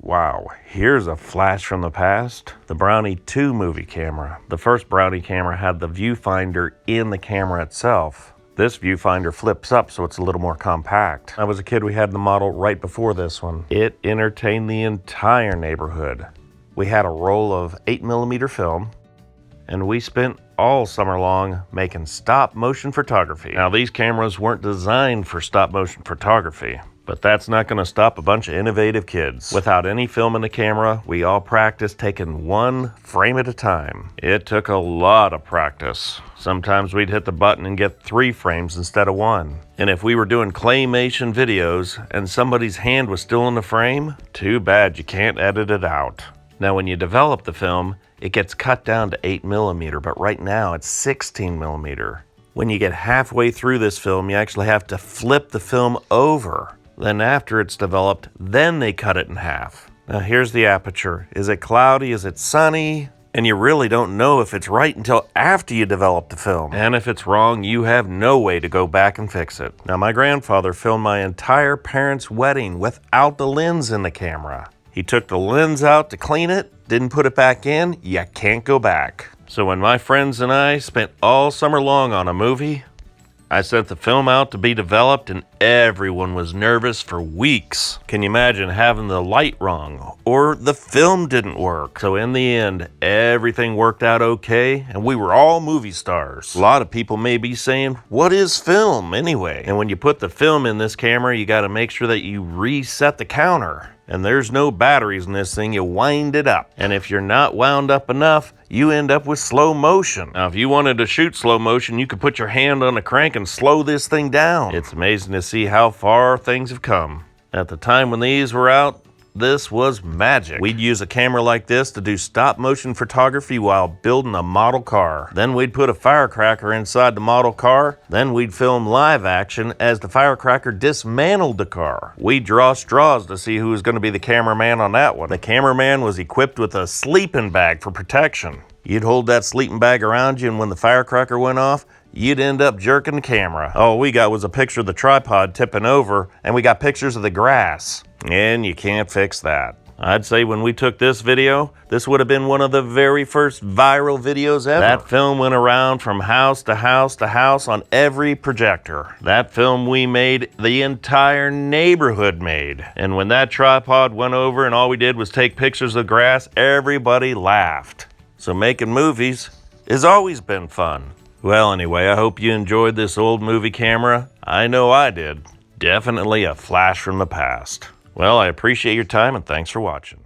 Wow, here's a flash from the past. The Brownie 2 movie camera. The first Brownie camera had the viewfinder in the camera itself. This viewfinder flips up so it's a little more compact. I was a kid, we had the model right before this one. It entertained the entire neighborhood. We had a roll of 8mm film, and we spent all summer long making stop motion photography. Now, these cameras weren't designed for stop motion photography, but that's not gonna stop a bunch of innovative kids. Without any film in the camera, we all practiced taking one frame at a time. It took a lot of practice. Sometimes we'd hit the button and get 3 frames instead of 1. And if we were doing claymation videos and somebody's hand was still in the frame, too bad you can't edit it out. Now, when you develop the film, it gets cut down to 8mm, but right now it's 16mm. When you get halfway through this film, you actually have to flip the film over. Then after it's developed, then they cut it in half. Now here's the aperture. Is it cloudy? Is it sunny? And you really don't know if it's right until after you develop the film. And if it's wrong, you have no way to go back and fix it. Now, my grandfather filmed my entire parents' wedding without the lens in the camera. He took the lens out to clean it, didn't put it back in, you can't go back. So when my friends and I spent all summer long on a movie, I sent the film out to be developed and everyone was nervous for weeks. Can you imagine having the light wrong or the film didn't work? So in the end, everything worked out okay and we were all movie stars. A lot of people may be saying, what is film anyway? And when you put the film in this camera, you gotta make sure that you reset the counter. And there's no batteries in this thing, you wind it up. And if you're not wound up enough, you end up with slow motion. Now, if you wanted to shoot slow motion, you could put your hand on the crank and slow this thing down. It's amazing to see how far things have come. At the time when these were out, this was magic. We'd use a camera like this to do stop motion photography while building a model car. Then we'd put a firecracker inside the model car. Then we'd film live action as the firecracker dismantled the car. We'd draw straws to see who was going to be the cameraman on that one. The cameraman was equipped with a sleeping bag for protection. You'd hold that sleeping bag around you, and when the firecracker went off, you'd end up jerking the camera. All we got was a picture of the tripod tipping over, and we got pictures of the grass. And you can't fix that. I'd say when we took this video, this would have been one of the very first viral videos ever. That film went around from house to house to house on every projector. That film we made, the entire neighborhood made. And when that tripod went over and all we did was take pictures of grass, everybody laughed. So making movies has always been fun. Well, anyway, I hope you enjoyed this old movie camera. I know I did. Definitely a flash from the past. Well, I appreciate your time and thanks for watching.